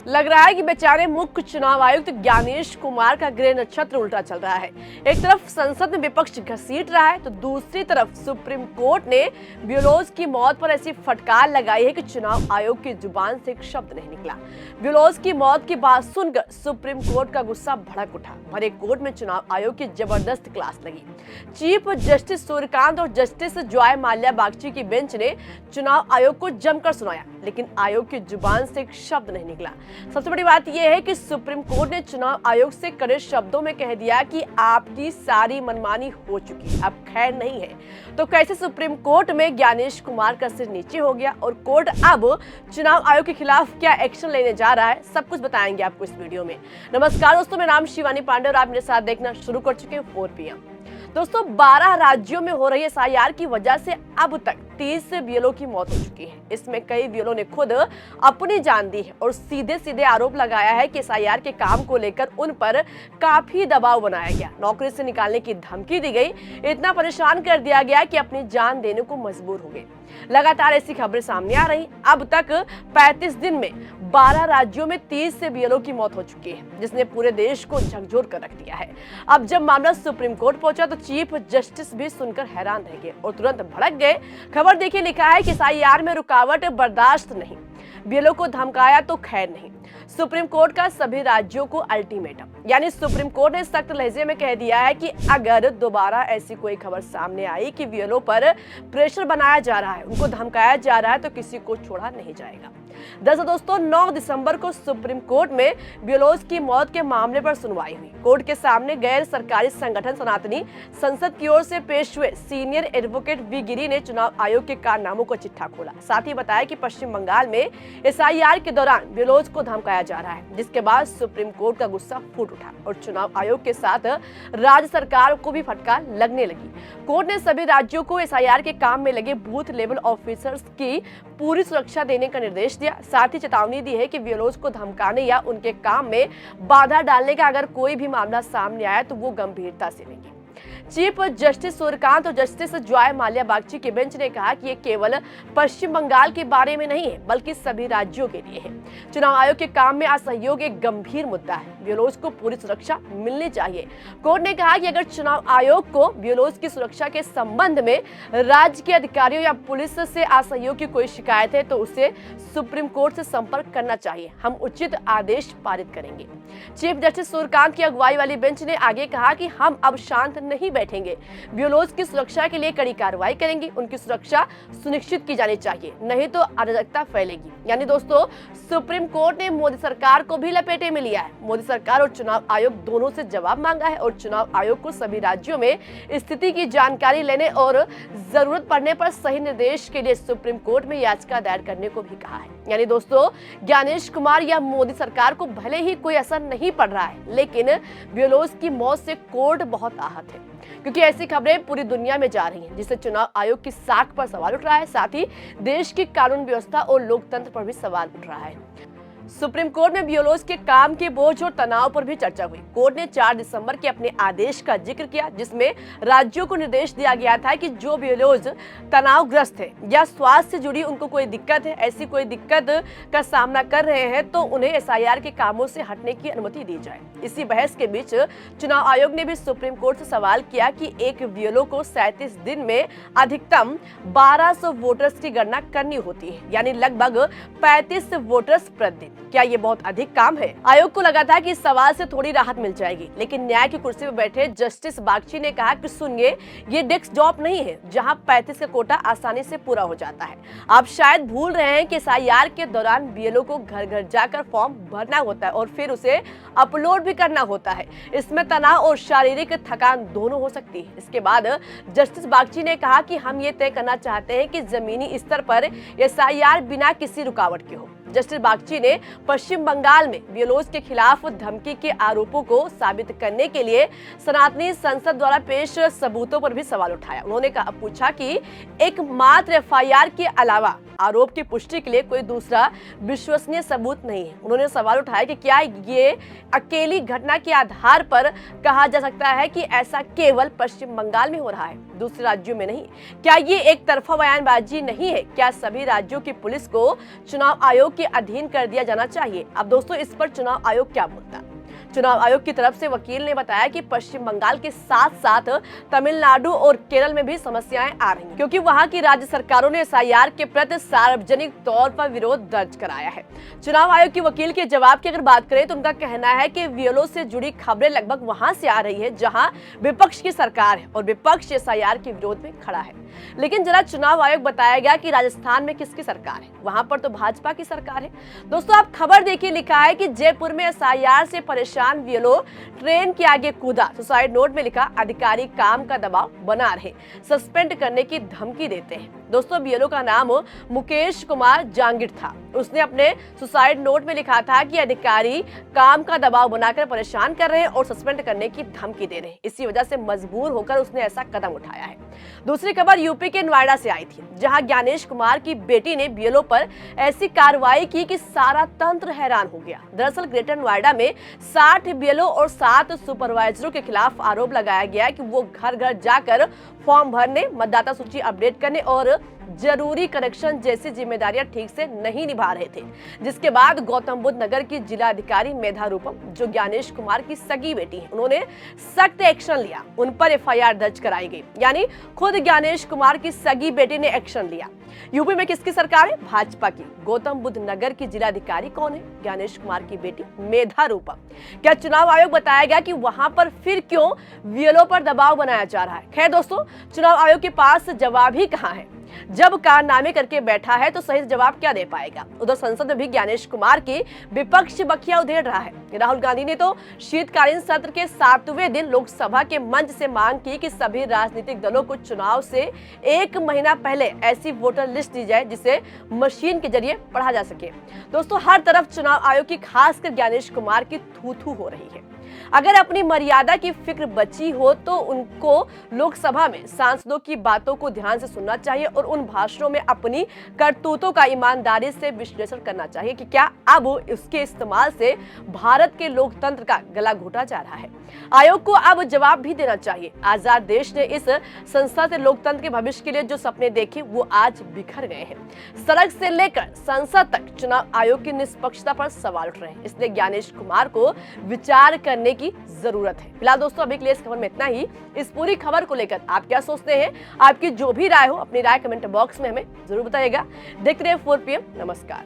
लग रहा है कि बेचारे मुख्य चुनाव आयुक्त ज्ञानेश कुमार का गृह नक्षत्र उल्टा चल रहा है। एक तरफ संसद में विपक्ष घसीट रहा है तो दूसरी तरफ सुप्रीम कोर्ट ने ब्यूलोज की मौत पर ऐसी फटकार लगाई है कि चुनाव आयोग की जुबान से एक शब्द नहीं निकला। ब्यूलोज की मौत की बात सुनकर सुप्रीम कोर्ट का गुस्सा भड़क उठा। भरे कोर्ट में चुनाव आयोग की जबरदस्त क्लास लगी। चीफ जस्टिस सूर्यकांत और जस्टिस जॉय माल्या बागची की बेंच ने चुनाव आयोग को जमकर सुनाया, लेकिन आयोग की जुबान से एक शब्द नहीं निकला। सबसे बड़ी बात यह है कि सुप्रीम कोर्ट ने चुनाव आयोग से कड़े शब्दों में कह दिया कि आपकी सारी मनमानी हो चुकी है, अब खैर नहीं है। तो कैसे सुप्रीम कोर्ट में ज्ञानेश कुमार का सिर नीचे हो गया और कोर्ट अब चुनाव आयोग के खिलाफ क्या एक्शन लेने जा रहा है, सब कुछ बताएंगे आपको इस वीडियो में। नमस्कार दोस्तों, मेरा नाम शिवानी पांडे और आप मेरे साथ देखना शुरू कर चुके हैं 4 PM। दोस्तों, 12 राज्यों में हो रही SIR की वजह से अब तक 30 बीएलओ की मौत हो चुकी है। इसमें कई बीएलओ ने खुद अपनी जान दी है और सीधे सीधे आरोप लगाया है कि SIR के काम को लेकर उन पर काफी दबाव बनाया गया, नौकरी से निकालने की धमकी दी गई, इतना परेशान कर दिया गया कि अपनी जान देने को मजबूर हो गए। लगातार ऐसी खबरें सामने आ रही। अब तक 35 दिन में 12 राज्यों में 30 से बीएलओ की मौत हो चुकी है, जिसने पूरे देश को झकझोर कर रख दिया है। अब जब मामला सुप्रीम कोर्ट पहुंचा तो चीफ जस्टिस भी सुनकर हैरान रह गए और तुरंत भड़क गए। खबर देखिए, लिखा है कि SIR में रुकावट बर्दाश्त नहीं, बीएलओ को धमकाया तो खैर नहीं। सुप्रीम कोर्ट का सभी राज्यों को अल्टीमेटम, यानी सुप्रीम कोर्ट ने सख्त लहजे में कह दिया है कि अगर दोबारा ऐसी कोई खबर सामने आई कि बीएलओ पर प्रेशर बनाया जा रहा है, उनको धमकाया जा रहा है, तो किसी को छोड़ा नहीं जाएगा। दरअसल दोस्तों, 9 दिसंबर को सुप्रीम कोर्ट में ब्यूलोज की मौत के मामले पर सुनवाई हुई। कोर्ट के सामने गैर सरकारी संगठन सनातनी संसद की ओर से पेश हुए सीनियर एडवोकेट वी गिरी ने चुनाव आयोग के कारनामों को चिट्ठा खोला। साथ ही बताया कि पश्चिम बंगाल में SIR के दौरान ब्यूलोज को धमकाया जा रहा है, जिसके बाद सुप्रीम कोर्ट का गुस्सा फूट उठा और चुनाव आयोग के साथ राज्य सरकार को भी फटकार लगने लगी। कोर्ट ने सभी राज्यों को SIR के काम में लगे बूथ लेवल ऑफिसर्स की पूरी सुरक्षा देने का निर्देश दिया। साथ ही चेतावनी दी है कि ब्यूलोज को धमकाने या उनके काम में बाधा डालने का अगर कोई भी मामला सामने आया तो वो गंभीरता से लेंगे। चीफ जस्टिस सूर्यकांत और जस्टिस जॉय माल्या बागची के बेंच ने कहा कि ये केवल पश्चिम बंगाल के बारे में नहीं है, बल्कि सभी राज्यों के लिए है। चुनाव आयोग के काम में असहयोग एक गंभीर मुद्दा है, ब्यूलोज को पूरी सुरक्षा मिलनी चाहिए। कोर्ट ने कहा कि अगर चुनाव आयोग को ब्यूलोज की सुरक्षा के संबंध में राज्य के अधिकारियों या पुलिस से असहयोग की कोई शिकायत है तो उसे सुप्रीम कोर्ट से संपर्क करना चाहिए, हम उचित आदेश पारित करेंगे। चीफ जस्टिस सूर्यकांत की अगुवाई वाली बेंच ने आगे कहा कि हम अब शांत नहीं बैठेंगे, ब्यूलोज की सुरक्षा के लिए कड़ी कार्रवाई करेंगे, उनकी सुरक्षा सुनिश्चित की जानी चाहिए, नहीं तो अराजकता फैलेगी। यानी दोस्तों, सुप्रीम कोर्ट ने मोदी सरकार को भी लपेटे में लिया है। मोदी सरकार और चुनाव आयोग दोनों से जवाब मांगा है और चुनाव आयोग को सभी राज्यों में स्थिति की जानकारी लेने और जरूरत पड़ने पर सही निर्देश के लिए सुप्रीम कोर्ट में याचिका दायर करने को भी कहा है। यानी दोस्तों, ज्ञानेश कुमार या मोदी सरकार को भले ही कोई असर नहीं पड़ रहा है, लेकिन ब्यूलोज की मौत से कोर्ट बहुत आहत है, क्योंकि ऐसी खबरें पूरी दुनिया में जा रही हैं, जिससे चुनाव आयोग की साख पर सवाल उठ रहा है। साथ ही देश की कानून व्यवस्था और लोकतंत्र पर भी सवाल उठ रहा है। सुप्रीम कोर्ट में ब्यूलोज के काम के बोझ और तनाव पर भी चर्चा हुई। कोर्ट ने 4 दिसंबर के अपने आदेश का जिक्र किया, जिसमें राज्यों को निर्देश दिया गया था कि जो ब्यूलोज तनावग्रस्त है या स्वास्थ्य से जुड़ी उनको कोई दिक्कत है, ऐसी कोई दिक्कत का सामना कर रहे हैं तो उन्हें SIR के कामों से हटने की अनुमति दी जाए। इसी बहस के बीच चुनाव आयोग ने भी सुप्रीम कोर्ट से सवाल किया कि एक ब्यूलो को 37 दिन में अधिकतम 1200 वोटर्स की गणना करनी होती है, यानी लगभग 35 वोटर्स प्रतिदिन। क्या ये बहुत अधिक काम है? आयोग को लगा था कि इस सवाल से थोड़ी राहत मिल जाएगी, लेकिन न्याय की कुर्सी पर बैठे जस्टिस बागची ने कहा कि सुनिए, ये डेस्क जॉब नहीं है जहां 35 का कोटा आसानी से पूरा हो जाता है। आप शायद भूल रहे हैं कि SIR के दौरान बीएलओ को घर घर जाकर फॉर्म भरना होता है और फिर उसे अपलोड भी करना होता है। इसमें तनाव और शारीरिक थकान दोनों हो सकती है। इसके बाद जस्टिस बागची ने कहा कि हम ये तय करना चाहते हैं कि जमीनी स्तर पर SIR बिना किसी रुकावट के हो। जस्टिस बागची ने पश्चिम बंगाल में ब्यूलोज के खिलाफ धमकी के आरोपों को साबित करने के लिए सनातनी संसद द्वारा पेश सबूतों पर भी सवाल उठाया। उन्होंने पूछा कि एकमात्र FIR के अलावा आरोप की पुष्टि के लिए कोई दूसरा विश्वसनीय सबूत नहीं है। उन्होंने सवाल उठाया कि क्या ये अकेली घटना के आधार पर कहा जा सकता है कि ऐसा केवल पश्चिम बंगाल में हो रहा है। दूसरे राज्यों में नहीं। क्या ये एक तरफा बयानबाजी नहीं है? क्या सभी राज्यों की पुलिस को चुनाव आयोग के अधीन कर दिया जाना चाहिए? अब दोस्तों, इस पर चुनाव आयोग क्या बोलता है? चुनाव आयोग की तरफ से वकील ने बताया कि पश्चिम बंगाल के साथ साथ तमिलनाडु और केरल में भी समस्याएं आ रही हैं, क्योंकि वहां की राज्य सरकारों ने एसआईआर के प्रति सार्वजनिक तौर पर विरोध दर्ज कराया है। चुनाव आयोग के वकील के जवाब की अगर बात करें तो उनका कहना है कि बीएलओ से जुड़ी खबरें लगभग वहां से आ रही है जहां विपक्ष की सरकार है और विपक्ष एसआईआर के विरोध में खड़ा है। लेकिन जरा चुनाव आयोग बताया गया कि राजस्थान में किसकी सरकार है? वहां पर तो भाजपा की सरकार है। दोस्तों, आप खबर देखिए, लिखा है कि जयपुर में एसआईआर से परेशान बीएलओ ट्रेन के आगे कूदा। सुसाइड नोट में लिखा, अधिकारी काम का दबाव बना रहे, सस्पेंड करने की धमकी देते हैं। दोस्तों, बीएलओ का नाम मुकेश कुमार जांगिड़ था। उसने अपने सुसाइड नोट में लिखा था कि अधिकारी काम का दबाव बनाकर परेशान कर रहे हैं और सस्पेंड करने की धमकी दे रहे हैं। इसी वजह से मजबूर होकर उसने ऐसा कदम उठाया है। दूसरी खबर यूपी के नोएडा से आई थी, जहां ज्ञानेश कुमार की बेटी ने बीएलओ पर ऐसी कार्रवाई की कि सारा तंत्र हैरान हो गया। दरअसल ग्रेटर नोएडा में 60 बीएलओ और 7 सुपरवाइजरों के खिलाफ आरोप लगाया गया है कि वो घर घर जाकर फॉर्म भरने, मतदाता सूची अपडेट करने और जरूरी कनेक्शन जैसी जिम्मेदारियां ठीक से नहीं निभा रहे थे। जिसके बाद गौतम बुद्ध नगर की जिला अधिकारी मेधा रूपम, जो ज्ञानेश कुमार की सगी बेटी है, उन्होंने सख्त एक्शन लिया। उन पर एफआईआर दर्ज कराई गई, यानी खुद ज्ञानेश कुमार की सगी बेटी ने एक्शन लिया। यूपी में किसकी सरकार है? भाजपा की। गौतम बुद्ध नगर की जिला अधिकारी कौन है? ज्ञानेश कुमार की बेटी मेधा रूपम। क्या चुनाव आयोग बताया गया कि वहां पर फिर क्यों बीएलओ पर दबाव बनाया जा रहा है? खैर दोस्तों, चुनाव आयोग के पास जवाब ही कहां है। जब कारनामे करके बैठा है तो सही जवाब क्या दे पाएगा? उधर संसद में भी ज्ञानेश कुमार की विपक्ष बखिया उधेड़ रहा है। राहुल गांधी ने तो शीतकालीन सत्र के 7वें दिन लोकसभा के मंच से मांग की कि सभी राजनीतिक दलों को चुनाव से 1 महीना पहले ऐसी वोटर लिस्ट दी जाए जिसे मशीन के जरिए पढ़ा जा सके। दोस्तों, हर तरफ चुनाव आयोग की, खासकर ज्ञानेश कुमार की थू-थू हो रही है। अगर अपनी मर्यादा की फिक्र बची हो तो उनको लोकसभा में सांसदों की बातों को ध्यान से सुनना चाहिए और उन भाषणों में अपनी करतूतों का ईमानदारी से विश्लेषण करना चाहिए कि क्या अब उसके इस्तेमाल से भारत के लोकतंत्र का गला घोटा जा रहा है। आयोग को अब जवाब भी देना चाहिए। आजाद देश ने इस संस्था से लोकतंत्र के भविष्य के लिए जो सपने देखे वो आज बिखर गए हैं। सड़क से लेकर संसद तक चुनाव आयोग की निष्पक्षता पर सवाल उठ रहे हैं। इसलिए ज्ञानेश कुमार को विचार करने की जरूरत है। फिलहाल दोस्तों, अभी के लिए इस खबर में इतना ही। इस पूरी खबर को लेकर आप क्या सोचते हैं? आपकी जो भी राय हो, अपनी राय कमेंट बॉक्स में हमें जरूर बताइएगा। देखते रहिए 4 PM। नमस्कार।